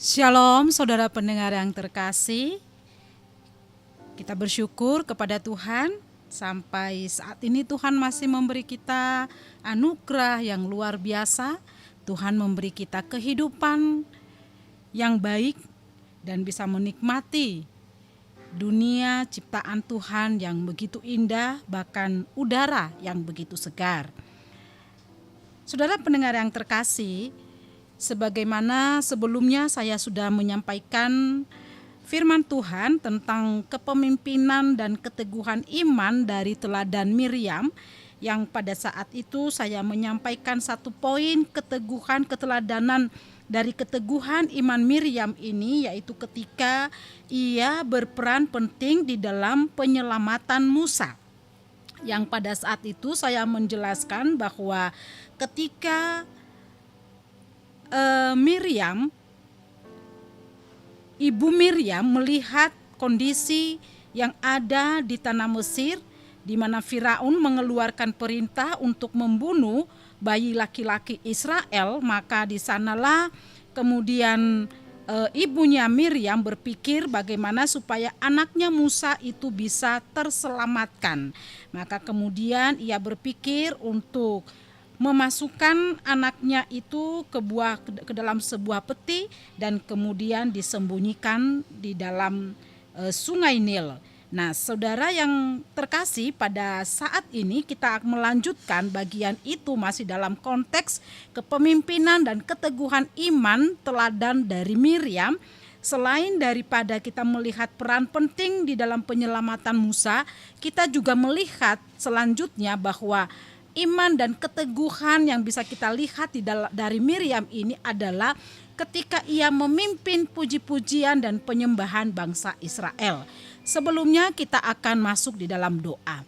Shalom saudara pendengar yang terkasih, kita bersyukur kepada Tuhan sampai saat ini Tuhan masih memberi kita anugerah yang luar biasa. Tuhan memberi kita kehidupan yang baik dan bisa menikmati dunia ciptaan Tuhan yang begitu indah, bahkan udara yang begitu segar. Saudara pendengar yang terkasih, sebagaimana sebelumnya saya sudah menyampaikan firman Tuhan tentang kepemimpinan dan keteguhan iman dari teladan Miriam, yang pada saat itu saya menyampaikan satu poin keteguhan keteladanan dari keteguhan iman Miriam ini, yaitu ketika ia berperan penting di dalam penyelamatan Musa. Yang pada saat itu saya menjelaskan bahwa ketika Ibu Miriam melihat kondisi yang ada di tanah Mesir, di mana Firaun mengeluarkan perintah untuk membunuh bayi laki-laki Israel, maka di sanalah kemudian ibunya Miriam berpikir bagaimana supaya anaknya Musa itu bisa terselamatkan. Maka kemudian ia berpikir untuk memasukkan anaknya itu ke dalam sebuah peti dan kemudian disembunyikan di dalam sungai Nil. Nah, saudara yang terkasih, pada saat ini kita akan melanjutkan bagian itu masih dalam konteks kepemimpinan dan keteguhan iman teladan dari Miriam. Selain daripada kita melihat peran penting di dalam penyelamatan Musa, kita juga melihat selanjutnya bahwa iman dan keteguhan yang bisa kita lihat dari Miriam ini adalah ketika ia memimpin puji-pujian dan penyembahan bangsa Israel. Sebelumnya kita akan masuk di dalam doa.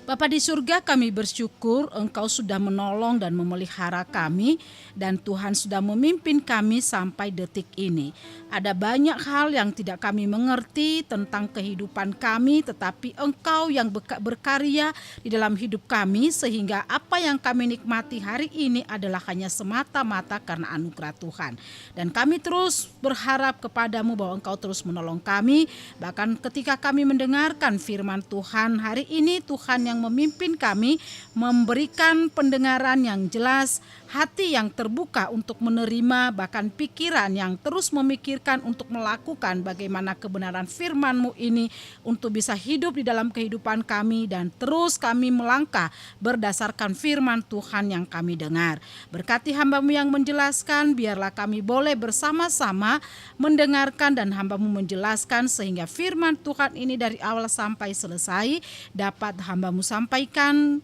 Bapa di surga, kami bersyukur Engkau sudah menolong dan memelihara kami, dan Tuhan sudah memimpin kami sampai detik ini. Ada banyak hal yang tidak kami mengerti tentang kehidupan kami, tetapi Engkau yang berkarya di dalam hidup kami, sehingga apa yang kami nikmati hari ini adalah hanya semata-mata karena anugerah Tuhan. Dan kami terus berharap kepadamu bahwa Engkau terus menolong kami, bahkan ketika kami mendengarkan firman Tuhan hari ini, Tuhan yang memimpin kami, memberikan pendengaran yang jelas, hati yang terbuka untuk menerima, bahkan pikiran yang terus memikirkan untuk melakukan bagaimana kebenaran firman-Mu ini untuk bisa hidup di dalam kehidupan kami, dan terus kami melangkah berdasarkan firman Tuhan yang kami dengar. Berkati hamba-Mu yang menjelaskan, biarlah kami boleh bersama-sama mendengarkan dan hamba-Mu menjelaskan, sehingga firman Tuhan ini dari awal sampai selesai dapat hamba-Mu sampaikan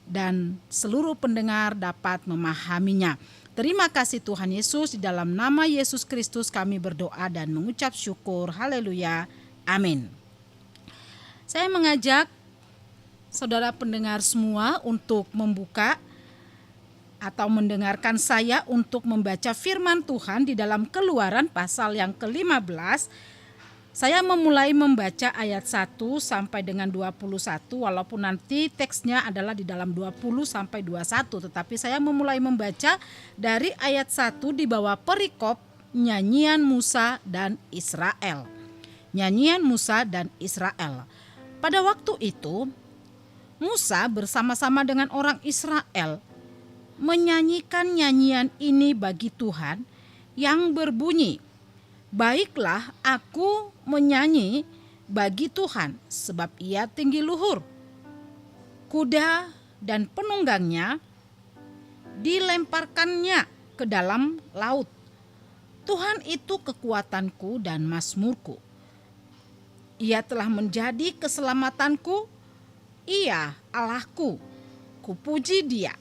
dan seluruh pendengar dapat memahaminya. Terima kasih Tuhan Yesus, di dalam nama Yesus Kristus kami berdoa dan mengucap syukur. Haleluya. Amin. Saya mengajak saudara pendengar semua untuk membuka atau mendengarkan saya untuk membaca firman Tuhan di dalam Keluaran pasal yang ke-15. Saya memulai membaca ayat 1 sampai dengan 21, walaupun nanti teksnya adalah di dalam 20 sampai 21, tetapi saya memulai membaca dari ayat 1 di bawah perikop nyanyian Musa dan Israel. Nyanyian Musa dan Israel. Pada waktu itu, Musa bersama-sama dengan orang Israel menyanyikan nyanyian ini bagi Tuhan yang berbunyi, "Baiklah aku menyanyi bagi Tuhan, sebab ia tinggi luhur. Kuda dan penunggangnya dilemparkannya ke dalam laut. Tuhan itu kekuatanku dan mazmurku. Ia telah menjadi keselamatanku, ia Allahku, kupuji dia.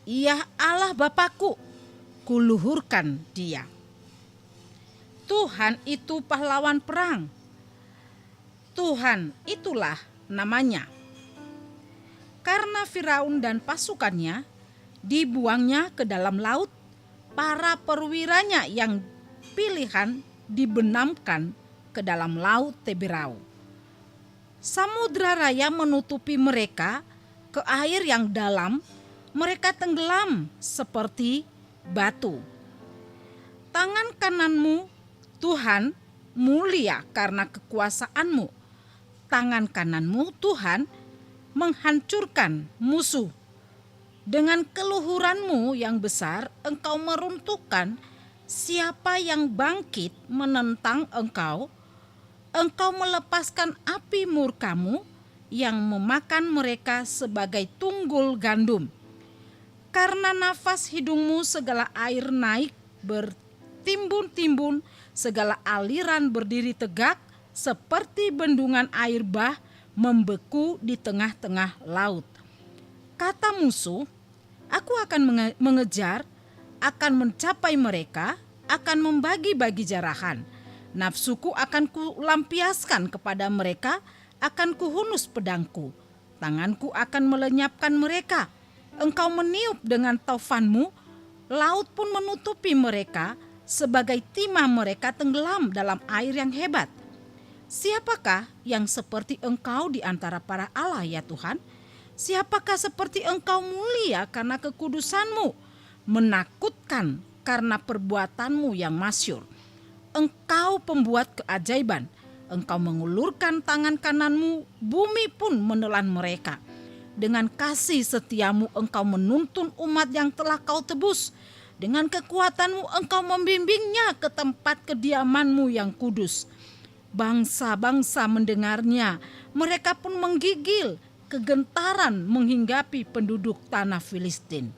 Ia Allah Bapakku, kuluhurkan dia. Tuhan itu pahlawan perang. Tuhan itulah namanya. Karena Firaun dan pasukannya dibuangnya ke dalam laut, para perwiranya yang pilihan dibenamkan ke dalam laut Teberau. Samudra raya menutupi mereka, ke air yang dalam mereka tenggelam seperti batu. Tangan kananmu, Tuhan, mulia karena kekuasaanmu. Tangan kananmu, Tuhan, menghancurkan musuh. Dengan keluhuranmu yang besar, engkau meruntuhkan siapa yang bangkit menentang engkau. Engkau melepaskan api murkamu yang memakan mereka sebagai tunggul gandum. Karena nafas hidungmu segala air naik bertimbun-timbun, segala aliran berdiri tegak seperti bendungan air bah membeku di tengah-tengah laut. Kata musuh, aku akan mengejar, akan mencapai mereka, akan membagi-bagi jarahan. Nafsuku akan kulampiaskan kepada mereka, akan kuhunus pedangku. Tanganku akan melenyapkan mereka. Engkau meniup dengan taufanmu, laut pun menutupi mereka, sebagai timah mereka tenggelam dalam air yang hebat. Siapakah yang seperti engkau di antara para Allah ya Tuhan? Siapakah seperti engkau mulia karena kekudusanmu, menakutkan karena perbuatanmu yang masyhur. Engkau pembuat keajaiban, engkau mengulurkan tangan kananmu, bumi pun menelan mereka. Dengan kasih setiamu engkau menuntun umat yang telah kau tebus. Dengan kekuatanmu engkau membimbingnya ke tempat kediamanmu yang kudus. Bangsa-bangsa mendengarnya, mereka pun menggigil, kegentaran menghinggapi penduduk tanah Filistin.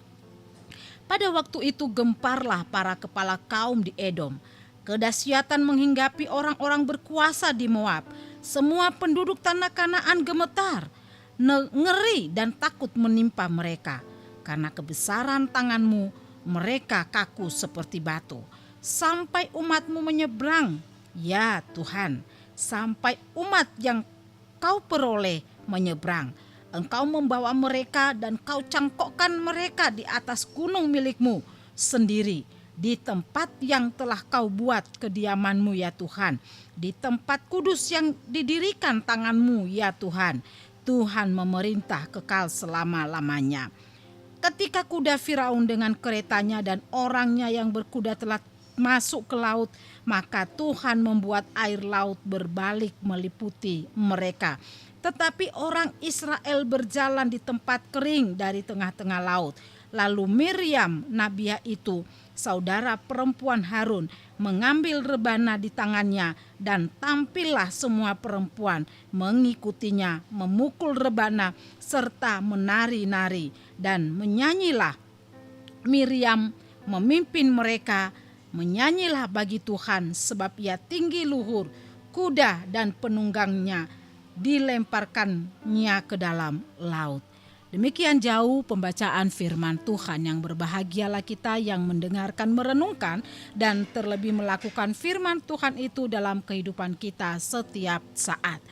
Pada waktu itu gemparlah para kepala kaum di Edom. Kedahsyatan menghinggapi orang-orang berkuasa di Moab. Semua penduduk tanah Kanaan gemetar. Ngeri dan takut menimpa mereka. Karena kebesaran tanganmu, mereka kaku seperti batu. Sampai umatmu menyeberang, ya Tuhan, sampai umat yang kau peroleh menyeberang. Engkau membawa mereka dan kau cangkokkan mereka di atas gunung milikmu sendiri. Di tempat yang telah kau buat kediamanmu ya Tuhan. Di tempat kudus yang didirikan tanganmu ya Tuhan. Tuhan memerintah kekal selama-lamanya. Ketika kuda Firaun dengan keretanya dan orangnya yang berkuda telah masuk ke laut, maka Tuhan membuat air laut berbalik meliputi mereka. Tetapi orang Israel berjalan di tempat kering dari tengah-tengah laut. Lalu Miriam, nabiah itu, saudara perempuan Harun, mengambil rebana di tangannya dan tampillah semua perempuan mengikutinya memukul rebana serta menari-nari dan menyanyilah. Miriam memimpin mereka, menyanyilah bagi Tuhan sebab ia tinggi luhur, kuda dan penunggangnya dilemparkannya ke dalam laut. Demikian jauh pembacaan firman Tuhan. Yang berbahagialah kita yang mendengarkan, merenungkan, dan terlebih melakukan firman Tuhan itu dalam kehidupan kita setiap saat.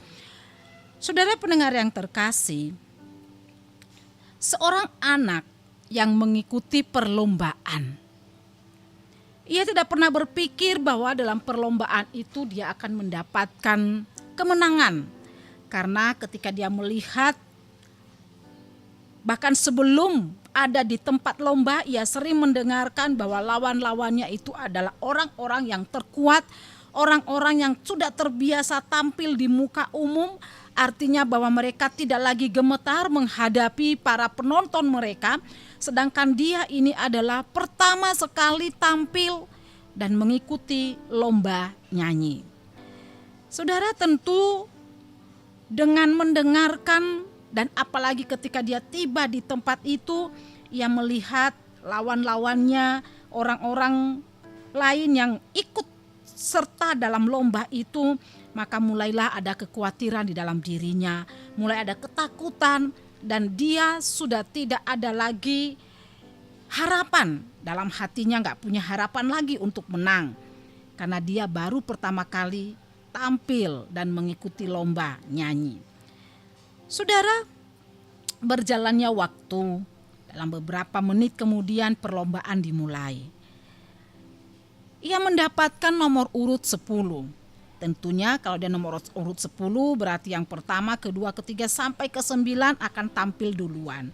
Saudara pendengar yang terkasih, seorang anak yang mengikuti perlombaan, ia tidak pernah berpikir bahwa dalam perlombaan itu dia akan mendapatkan kemenangan. Karena ketika dia melihat, bahkan sebelum ada di tempat lomba, ia sering mendengarkan bahwa lawan-lawannya itu adalah orang-orang yang terkuat, orang-orang yang sudah terbiasa tampil di muka umum. Artinya bahwa mereka tidak lagi gemetar menghadapi para penonton mereka. Sedangkan dia ini adalah pertama sekali tampil dan mengikuti lomba nyanyi. Saudara, tentu dengan mendengarkan dan apalagi ketika dia tiba di tempat itu, ia melihat lawan-lawannya, orang-orang lain yang ikut serta dalam lomba itu, maka mulailah ada kekhawatiran di dalam dirinya, mulai ada ketakutan, dan dia sudah tidak ada lagi harapan. Dalam hatinya gak punya harapan lagi untuk menang, karena dia baru pertama kali tampil dan mengikuti lomba nyanyi. Saudara, berjalannya waktu, dalam beberapa menit kemudian perlombaan dimulai. Ia mendapatkan nomor urut 10. Tentunya kalau dia nomor urut 10 berarti yang pertama, kedua, ketiga sampai ke 9 akan tampil duluan.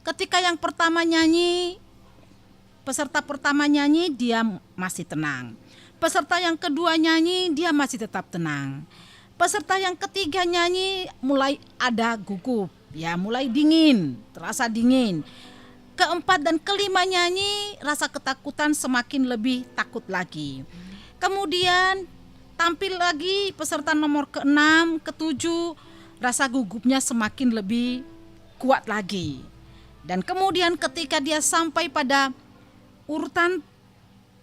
Ketika yang pertama nyanyi, Peserta pertama nyanyi, dia masih tenang. Peserta yang kedua nyanyi, dia masih tetap tenang. Peserta yang ketiga nyanyi mulai ada gugup, ya mulai dingin, terasa dingin. Keempat dan kelima nyanyi, rasa ketakutan semakin lebih takut lagi. Kemudian tampil lagi peserta nomor ke-6, ke-7, rasa gugupnya semakin lebih kuat lagi. Dan kemudian ketika dia sampai pada urutan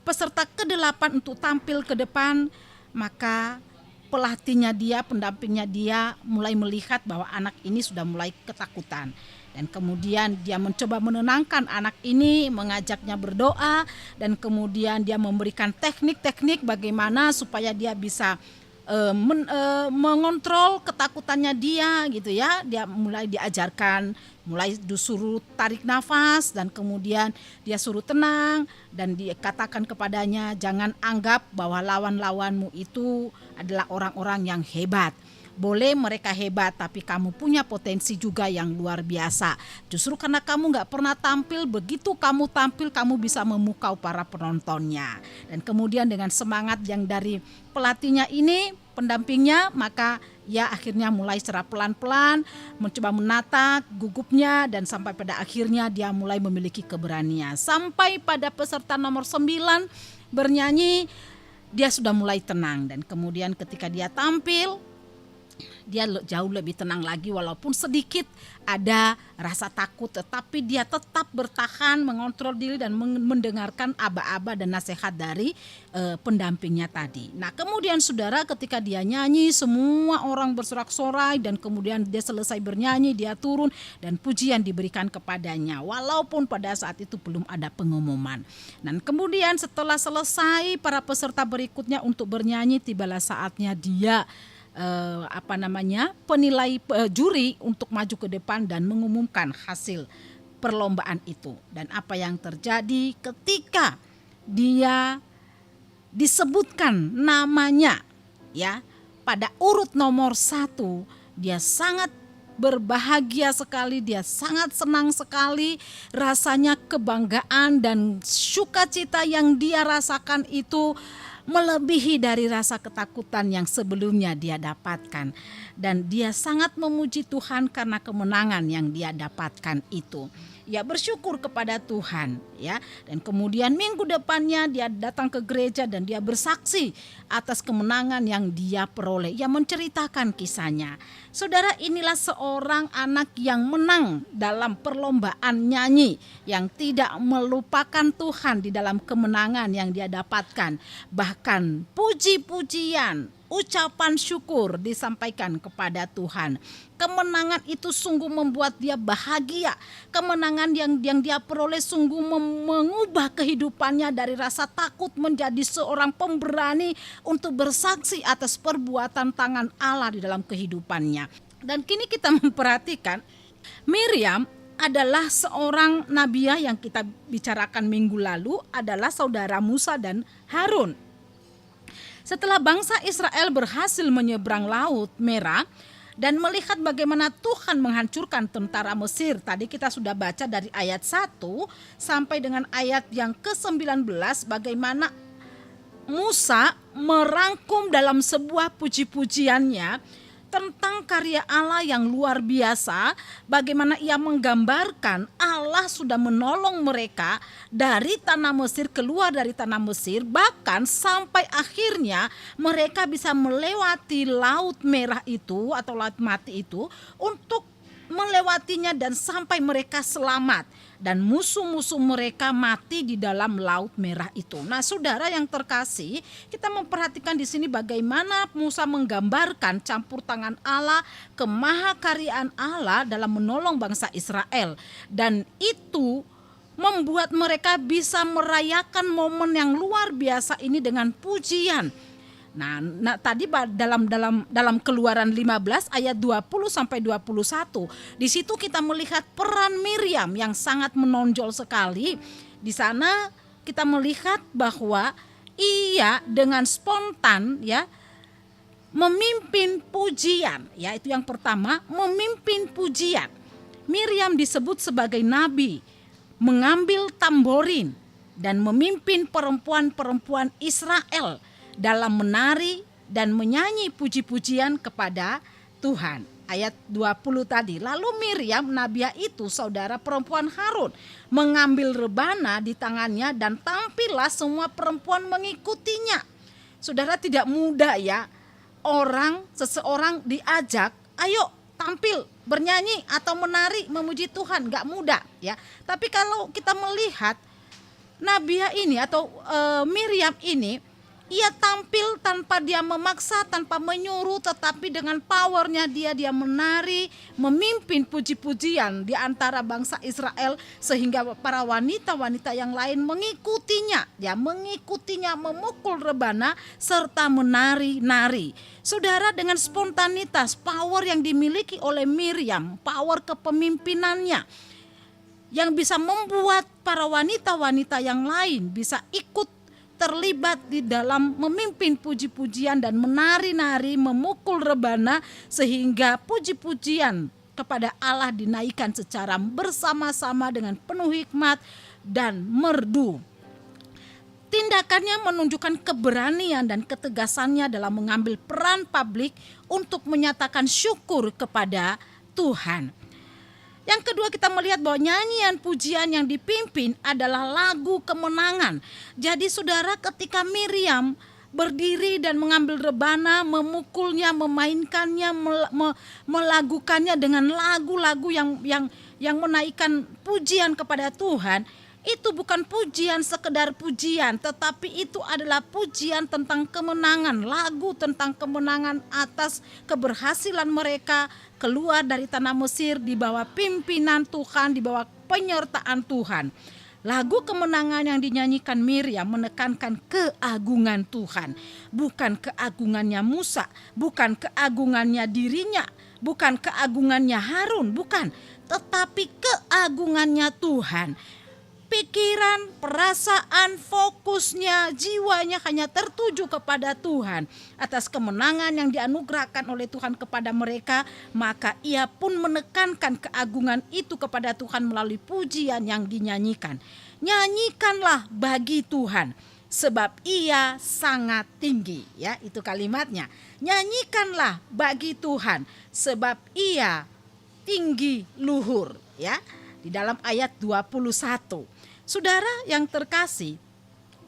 peserta ke-8 untuk tampil ke depan, maka pelatihnya dia, pendampingnya dia mulai melihat bahwa anak ini sudah mulai ketakutan. Dan kemudian dia mencoba menenangkan anak ini, mengajaknya berdoa, dan kemudian dia memberikan teknik-teknik bagaimana supaya dia bisa mengontrol ketakutannya dia gitu ya. Dia mulai diajarkan, mulai disuruh tarik nafas, dan kemudian dia suruh tenang, dan dikatakan kepadanya jangan anggap bahwa lawan-lawanmu itu adalah orang-orang yang hebat. Boleh mereka hebat, tapi kamu punya potensi juga yang luar biasa. Justru karena kamu gak pernah tampil, begitu kamu tampil kamu bisa memukau para penontonnya. Dan kemudian dengan semangat yang dari pelatihnya ini, pendampingnya, maka ya akhirnya mulai secara pelan-pelan mencoba menata gugupnya, dan sampai pada akhirnya dia mulai memiliki keberanian. Sampai pada peserta nomor 9 bernyanyi, dia sudah mulai tenang, dan kemudian ketika dia tampil, dia jauh lebih tenang lagi, walaupun sedikit ada rasa takut, tetapi dia tetap bertahan, mengontrol diri dan mendengarkan aba-aba dan nasihat dari pendampingnya tadi. Nah kemudian saudara, ketika dia nyanyi semua orang bersorak-sorai, dan kemudian dia selesai bernyanyi, dia turun dan pujian diberikan kepadanya, walaupun pada saat itu belum ada pengumuman. Dan kemudian setelah selesai para peserta berikutnya untuk bernyanyi, tibalah saatnya dia penilai juri untuk maju ke depan dan mengumumkan hasil perlombaan itu. Dan apa yang terjadi ketika dia disebutkan namanya ya pada urut nomor 1, dia sangat berbahagia sekali, dia sangat senang sekali, rasanya kebanggaan dan sukacita yang dia rasakan itu melebihi dari rasa ketakutan yang sebelumnya dia dapatkan. Dan dia sangat memuji Tuhan karena kemenangan yang dia dapatkan itu. Ya bersyukur kepada Tuhan ya. Dan kemudian minggu depannya dia datang ke gereja dan dia bersaksi atas kemenangan yang dia peroleh. Ia menceritakan kisahnya. Saudara, inilah seorang anak yang menang dalam perlombaan nyanyi, yang tidak melupakan Tuhan di dalam kemenangan yang dia dapatkan. Bahkan puji-pujian, ucapan syukur disampaikan kepada Tuhan. Kemenangan itu sungguh membuat dia bahagia. Kemenangan yang dia peroleh sungguh mengubah kehidupannya dari rasa takut menjadi seorang pemberani untuk bersaksi atas perbuatan tangan Allah di dalam kehidupannya. Dan kini kita memperhatikan Miriam adalah seorang nabiah yang kita bicarakan minggu lalu, adalah saudara Musa dan Harun. Setelah bangsa Israel berhasil menyeberang Laut Merah dan melihat bagaimana Tuhan menghancurkan tentara Mesir, tadi kita sudah baca dari ayat 1 sampai dengan ayat yang ke-19, bagaimana Musa merangkum dalam sebuah puji-pujiannya tentang karya Allah yang luar biasa, bagaimana ia menggambarkan Allah sudah menolong mereka dari tanah Mesir, keluar dari tanah Mesir, bahkan sampai akhirnya mereka bisa melewati Laut Merah itu atau Laut Mati itu untuk melewatinya dan sampai mereka selamat. Dan musuh-musuh mereka mati di dalam Laut Merah itu. Nah, saudara yang terkasih, kita memperhatikan di sini bagaimana Musa menggambarkan campur tangan Allah, kemahakaryaan Allah dalam menolong bangsa Israel. Dan itu membuat mereka bisa merayakan momen yang luar biasa ini dengan pujian. Nah, tadi dalam Keluaran 15 ayat 20 sampai 21. Di situ kita melihat peran Miriam yang sangat menonjol sekali. Di sana kita melihat bahwa ia dengan spontan ya memimpin pujian, ya itu yang pertama, memimpin pujian. Miriam disebut sebagai nabi, mengambil tamborin dan memimpin perempuan-perempuan Israel dalam menari dan menyanyi puji-pujian kepada Tuhan. Ayat 20 tadi. Lalu Miriam, nabiah itu saudara perempuan Harun, mengambil rebana di tangannya dan tampillah semua perempuan mengikutinya. Saudara, tidak mudah ya seseorang diajak, ayo tampil bernyanyi atau menari memuji Tuhan, gak mudah ya. Tapi kalau kita melihat nabiah ini atau Miriam ini, ia tampil tanpa dia memaksa, tanpa menyuruh, tetapi dengan powernya dia menari, memimpin puji-pujian di antara bangsa Israel, sehingga para wanita-wanita yang lain mengikutinya, memukul rebana serta menari-nari. Saudara, dengan spontanitas, power yang dimiliki oleh Miriam, power kepemimpinannya, yang bisa membuat para wanita-wanita yang lain bisa ikut terlibat di dalam memimpin puji-pujian dan menari-nari, memukul rebana, sehingga puji-pujian kepada Allah dinaikkan secara bersama-sama dengan penuh hikmat dan merdu. Tindakannya menunjukkan keberanian dan ketegasannya dalam mengambil peran publik untuk menyatakan syukur kepada Tuhan. Yang kedua, kita melihat bahwa nyanyian pujian yang dipimpin adalah lagu kemenangan. Jadi saudara, ketika Miriam berdiri dan mengambil rebana, memukulnya, memainkannya, melakukannya dengan lagu-lagu yang menaikkan pujian kepada Tuhan, itu bukan pujian sekedar pujian, tetapi itu adalah pujian tentang kemenangan, lagu tentang kemenangan atas keberhasilan mereka keluar dari tanah Mesir di bawah pimpinan Tuhan, di bawah penyertaan Tuhan. Lagu kemenangan yang dinyanyikan Miriam menekankan keagungan Tuhan, bukan keagungannya Musa, bukan keagungannya dirinya, bukan keagungannya Harun, bukan, tetapi keagungannya Tuhan. Pikiran, perasaan, fokusnya, jiwanya hanya tertuju kepada Tuhan. Atas kemenangan yang dianugerahkan oleh Tuhan kepada mereka, maka ia pun menekankan keagungan itu kepada Tuhan melalui pujian yang dinyanyikan. Nyanyikanlah bagi Tuhan, sebab ia sangat tinggi. Ya, itu kalimatnya. Nyanyikanlah bagi Tuhan, sebab ia tinggi luhur. Ya, di dalam ayat 21. Saudara yang terkasih,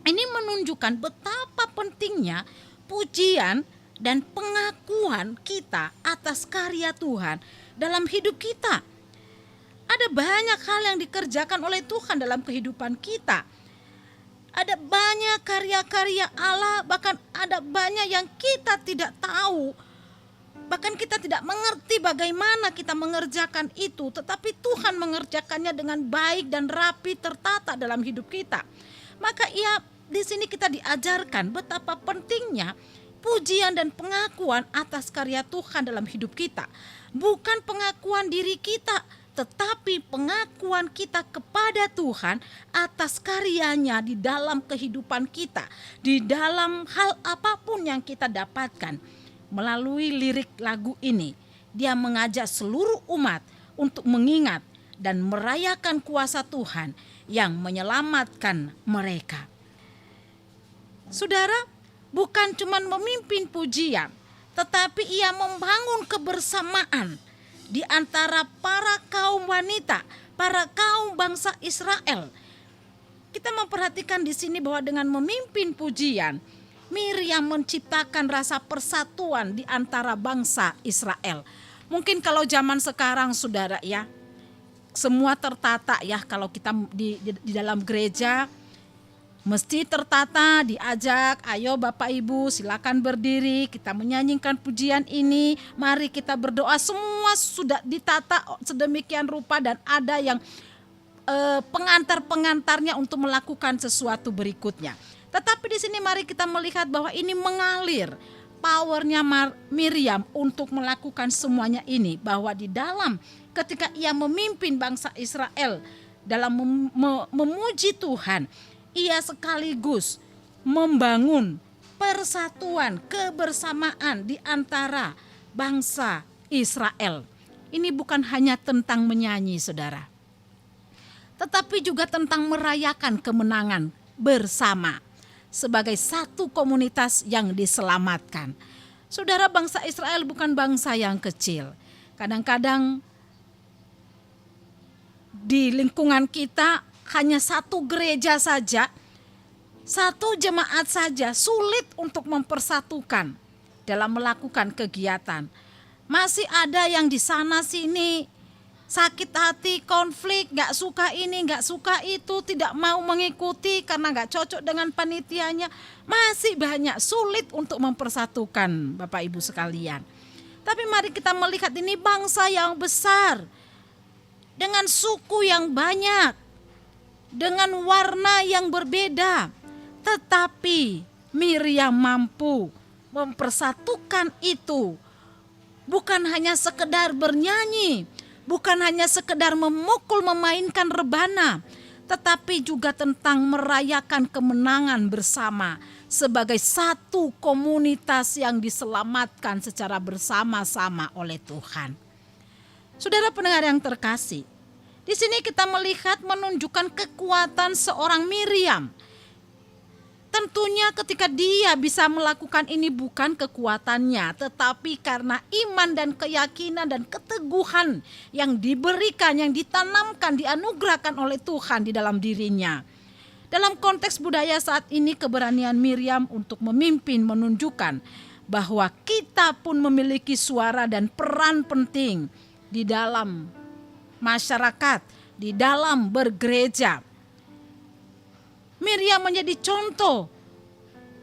ini menunjukkan betapa pentingnya pujian dan pengakuan kita atas karya Tuhan dalam hidup kita. Ada banyak hal yang dikerjakan oleh Tuhan dalam kehidupan kita. Ada banyak karya-karya Allah, bahkan ada banyak yang kita tidak tahu. Bahkan kita tidak mengerti bagaimana kita mengerjakan itu, tetapi Tuhan mengerjakannya dengan baik dan rapi, tertata dalam hidup kita. Maka di sini kita diajarkan betapa pentingnya pujian dan pengakuan atas karya Tuhan dalam hidup kita. Bukan pengakuan diri kita, tetapi pengakuan kita kepada Tuhan atas karyanya di dalam kehidupan kita, di dalam hal apapun yang kita dapatkan. Melalui lirik lagu ini, dia mengajak seluruh umat untuk mengingat dan merayakan kuasa Tuhan yang menyelamatkan mereka. Saudara, bukan cuma memimpin pujian, tetapi ia membangun kebersamaan di antara para kaum wanita, para kaum bangsa Israel. Kita memperhatikan di sini bahwa dengan memimpin pujian, Miriam menciptakan rasa persatuan di antara bangsa Israel. Mungkin kalau zaman sekarang saudara ya, semua tertata ya, kalau kita di dalam gereja mesti tertata, diajak, ayo Bapak Ibu silakan berdiri, kita menyanyikan pujian ini, mari kita berdoa, semua sudah ditata sedemikian rupa dan ada yang pengantar-pengantarnya untuk melakukan sesuatu berikutnya. Tetapi di sini mari kita melihat bahwa ini mengalir powernya Miriam untuk melakukan semuanya ini, bahwa di dalam ketika ia memimpin bangsa Israel dalam memuji Tuhan, ia sekaligus membangun persatuan, kebersamaan di antara bangsa Israel. Ini bukan hanya tentang menyanyi, saudara, tetapi juga tentang merayakan kemenangan bersama sebagai satu komunitas yang diselamatkan. Saudara, bangsa Israel bukan bangsa yang kecil. Kadang-kadang di lingkungan kita hanya satu gereja saja, satu jemaat saja sulit untuk mempersatukan dalam melakukan kegiatan. Masih ada yang di sana sini sakit hati, konflik, gak suka ini, gak suka itu, tidak mau mengikuti karena gak cocok dengan panitianya. Masih banyak, sulit untuk mempersatukan Bapak Ibu sekalian. Tapi mari kita melihat ini bangsa yang besar, dengan suku yang banyak, dengan warna yang berbeda. Tetapi Miriam mampu mempersatukan itu. Bukan hanya sekedar bernyanyi, bukan hanya sekedar memukul memainkan rebana, tetapi juga tentang merayakan kemenangan bersama sebagai satu komunitas yang diselamatkan secara bersama-sama oleh Tuhan. Saudara pendengar yang terkasih, di sini kita melihat menunjukkan kekuatan seorang Miriam. Tentunya ketika dia bisa melakukan ini bukan kekuatannya, tetapi karena iman dan keyakinan dan keteguhan yang diberikan, yang ditanamkan, dianugerahkan oleh Tuhan di dalam dirinya. Dalam konteks budaya saat ini, keberanian Miriam untuk memimpin menunjukkan bahwa kita pun memiliki suara dan peran penting di dalam masyarakat, di dalam bergereja. Miriam menjadi contoh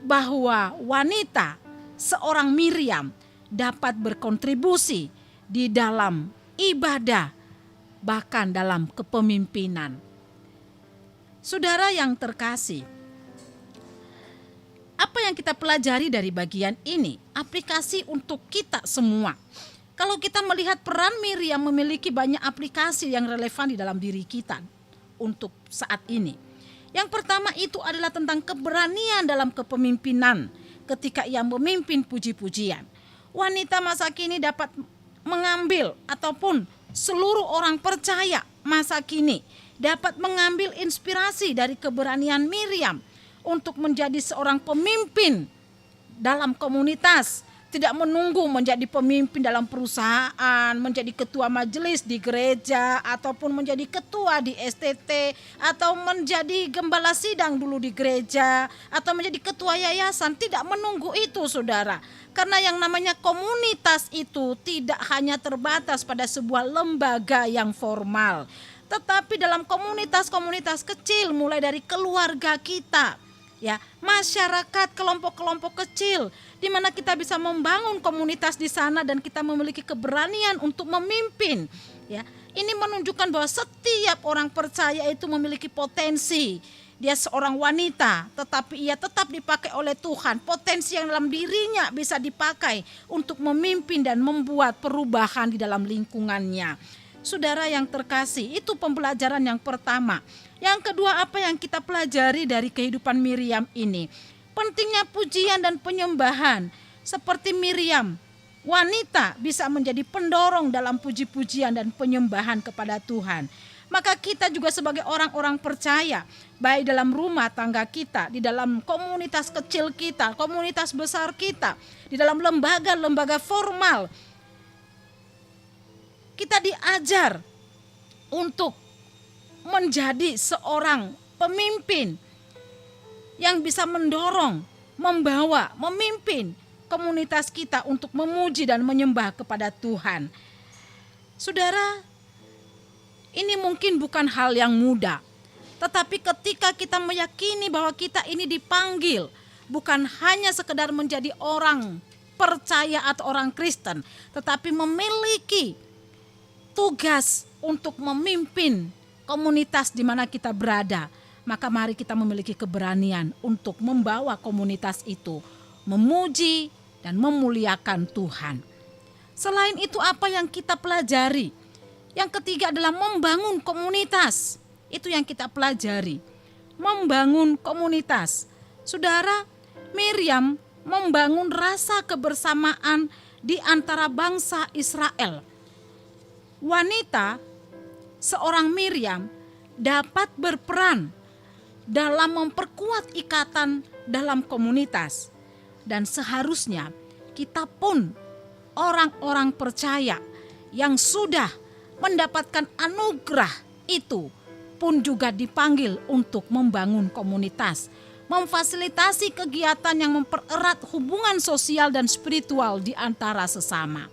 bahwa wanita seorang Miriam dapat berkontribusi di dalam ibadah, bahkan dalam kepemimpinan. Saudara yang terkasih, apa yang kita pelajari dari bagian ini? Aplikasi untuk kita semua. Kalau kita melihat peran Miriam memiliki banyak aplikasi yang relevan di dalam diri kita untuk saat ini. Yang pertama itu adalah tentang keberanian dalam kepemimpinan ketika ia memimpin puji-pujian. Wanita masa kini dapat mengambil ataupun seluruh orang percaya masa kini dapat mengambil inspirasi dari keberanian Miriam untuk menjadi seorang pemimpin dalam komunitas. Tidak menunggu menjadi pemimpin dalam perusahaan, menjadi ketua majelis di gereja, ataupun menjadi ketua di STT, atau menjadi gembala sidang dulu di gereja, atau menjadi ketua yayasan. Tidak menunggu itu, saudara. Karena yang namanya komunitas itu tidak hanya terbatas pada sebuah lembaga yang formal, tetapi dalam komunitas-komunitas kecil, mulai dari keluarga kita, ya, masyarakat, kelompok-kelompok kecil, di mana kita bisa membangun komunitas di sana dan kita memiliki keberanian untuk memimpin. Ya, ini menunjukkan bahwa setiap orang percaya itu memiliki potensi. Dia seorang wanita, tetapi ia tetap dipakai oleh Tuhan. Potensi yang dalam dirinya bisa dipakai untuk memimpin dan membuat perubahan di dalam lingkungannya. Saudara yang terkasih, itu pembelajaran yang pertama. Yang kedua, apa yang kita pelajari dari kehidupan Miriam ini? Pentingnya pujian dan penyembahan. Seperti Miriam, wanita bisa menjadi pendorong dalam puji-pujian dan penyembahan kepada Tuhan. Maka kita juga sebagai orang-orang percaya, baik dalam rumah tangga kita, di dalam komunitas kecil kita, komunitas besar kita, di dalam lembaga-lembaga formal, kita diajar untuk menjadi seorang pemimpin yang bisa mendorong, membawa, memimpin komunitas kita untuk memuji dan menyembah kepada Tuhan. Saudara, ini mungkin bukan hal yang mudah, tetapi ketika kita meyakini bahwa kita ini dipanggil bukan hanya sekedar menjadi orang percaya atau orang Kristen, tetapi memiliki tugas untuk memimpin komunitas di mana kita berada, maka mari kita memiliki keberanian untuk membawa komunitas itu memuji dan memuliakan Tuhan. Selain itu, apa yang kita pelajari? Yang ketiga adalah membangun komunitas. Itu yang kita pelajari. Membangun komunitas. Saudara, Miriam membangun rasa kebersamaan di antara bangsa Israel. Wanita, seorang Miriam, dapat berperan dalam memperkuat ikatan dalam komunitas. Dan seharusnya kita pun orang-orang percaya yang sudah mendapatkan anugerah itu pun juga dipanggil untuk membangun komunitas, memfasilitasi kegiatan yang mempererat hubungan sosial dan spiritual di antara sesama.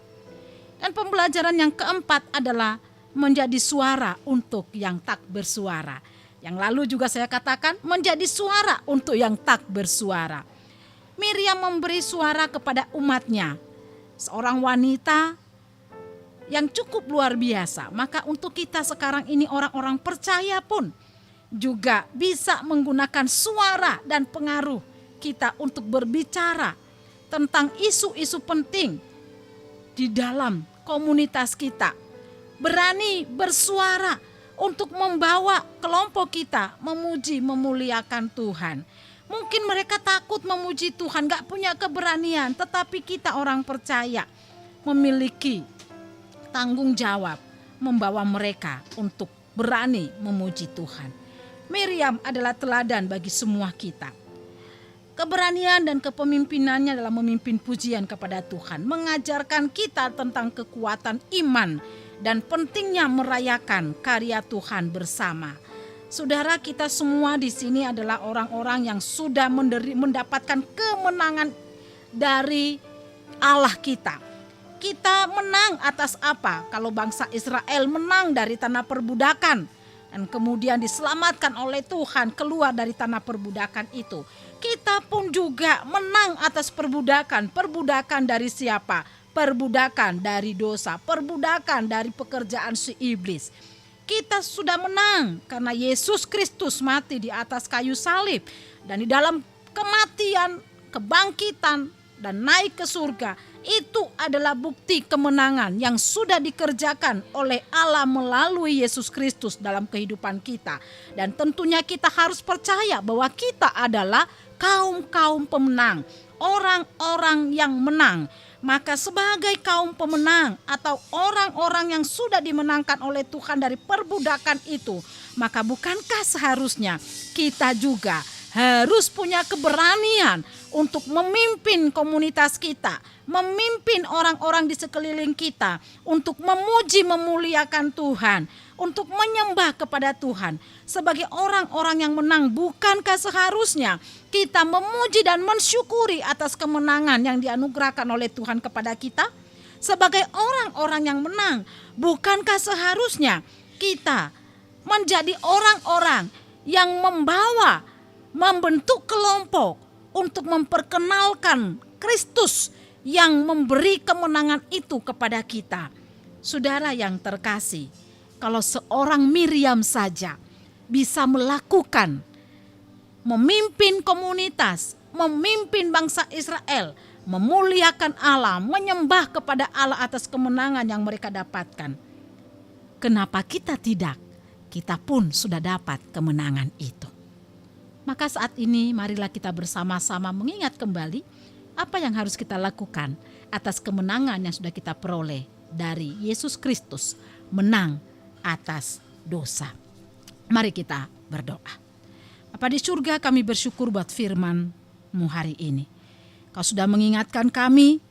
Dan pembelajaran yang keempat adalah menjadi suara untuk yang tak bersuara. Yang lalu juga saya katakan menjadi suara untuk yang tak bersuara. Miriam memberi suara kepada umatnya, seorang wanita yang cukup luar biasa. Maka untuk kita sekarang ini orang-orang percaya pun juga bisa menggunakan suara dan pengaruh kita untuk berbicara tentang isu-isu penting di dalam komunitas kita. Berani bersuara untuk membawa kelompok kita memuji memuliakan Tuhan. Mungkin mereka takut memuji Tuhan, gak punya keberanian. Tetapi kita orang percaya memiliki tanggung jawab membawa mereka untuk berani memuji Tuhan. Miriam adalah teladan bagi semua kita. Keberanian dan kepemimpinannya dalam memimpin pujian kepada Tuhan mengajarkan kita tentang kekuatan iman dan pentingnya merayakan karya Tuhan bersama. Saudara, kita semua di sini adalah orang-orang yang sudah mendapatkan kemenangan dari Allah kita. Kita menang atas apa? Kalau bangsa Israel menang dari tanah perbudakan dan kemudian diselamatkan oleh Tuhan keluar dari tanah perbudakan itu. Kita pun juga menang atas perbudakan. Perbudakan dari siapa? Perbudakan dari dosa, perbudakan dari pekerjaan si iblis. Kita sudah menang karena Yesus Kristus mati di atas kayu salib. Dan di dalam kematian, kebangkitan, dan naik ke surga, itu adalah bukti kemenangan yang sudah dikerjakan oleh Allah melalui Yesus Kristus dalam kehidupan kita. Dan tentunya kita harus percaya bahwa kita adalah kaum-kaum pemenang, orang-orang yang menang. Maka sebagai kaum pemenang atau orang-orang yang sudah dimenangkan oleh Tuhan dari perbudakan itu, maka bukankah seharusnya kita juga harus punya keberanian untuk memimpin komunitas kita, memimpin orang-orang di sekeliling kita untuk memuji memuliakan Tuhan, untuk menyembah kepada Tuhan. Sebagai orang-orang yang menang, bukankah seharusnya kita memuji dan mensyukuri atas kemenangan yang dianugerahkan oleh Tuhan kepada kita? Sebagai orang-orang yang menang, bukankah seharusnya kita menjadi orang-orang yang membentuk kelompok untuk memperkenalkan Kristus yang memberi kemenangan itu kepada kita? Saudara yang terkasih, kalau seorang Miriam saja bisa melakukan, memimpin komunitas, memimpin bangsa Israel, memuliakan Allah, menyembah kepada Allah atas kemenangan yang mereka dapatkan. Kenapa kita tidak? Kita pun sudah dapat kemenangan itu. Maka saat ini marilah kita bersama-sama mengingat kembali apa yang harus kita lakukan atas kemenangan yang sudah kita peroleh dari Yesus Kristus, menang atas dosa. Mari kita berdoa. Bapa di surga, kami bersyukur buat firman-Mu hari ini. Kau sudah mengingatkan kami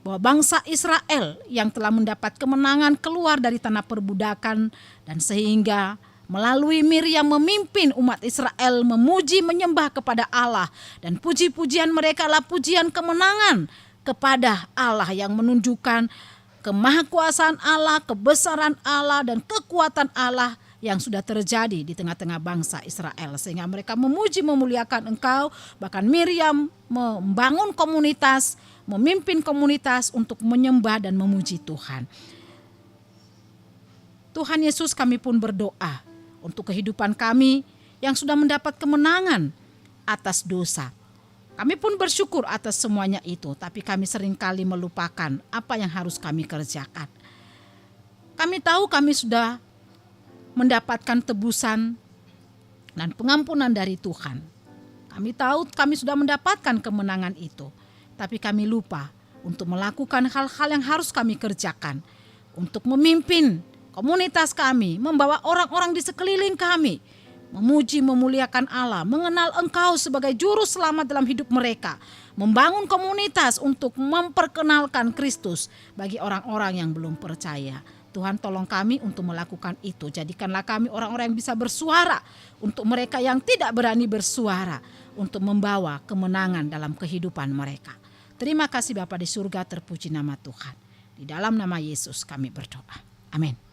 bahwa bangsa Israel yang telah mendapat kemenangan keluar dari tanah perbudakan, dan sehingga melalui Miriam memimpin umat Israel memuji menyembah kepada Allah, dan puji-pujian mereka adalah pujian kemenangan kepada Allah yang menunjukkan kemahakuasaan Allah, kebesaran Allah, dan kekuatan Allah yang sudah terjadi di tengah-tengah bangsa Israel, sehingga mereka memuji memuliakan Engkau. Bahkan Miriam membangun komunitas, memimpin komunitas untuk menyembah dan memuji Tuhan. Tuhan Yesus, kami pun berdoa untuk kehidupan kami yang sudah mendapat kemenangan atas dosa. Kami pun bersyukur atas semuanya itu, tapi kami seringkali melupakan apa yang harus kami kerjakan. Kami tahu kami sudah mendapatkan tebusan dan pengampunan dari Tuhan. Kami tahu kami sudah mendapatkan kemenangan itu, tapi kami lupa untuk melakukan hal-hal yang harus kami kerjakan untuk memimpin komunitas kami, membawa orang-orang di sekeliling kami memuji, memuliakan Allah, mengenal Engkau sebagai juru selamat dalam hidup mereka, membangun komunitas untuk memperkenalkan Kristus bagi orang-orang yang belum percaya. Tuhan, tolong kami untuk melakukan itu. Jadikanlah kami orang-orang yang bisa bersuara untuk mereka yang tidak berani bersuara, untuk membawa kemenangan dalam kehidupan mereka. Terima kasih Bapa di surga, terpuji nama Tuhan. Di dalam nama Yesus kami berdoa. Amin.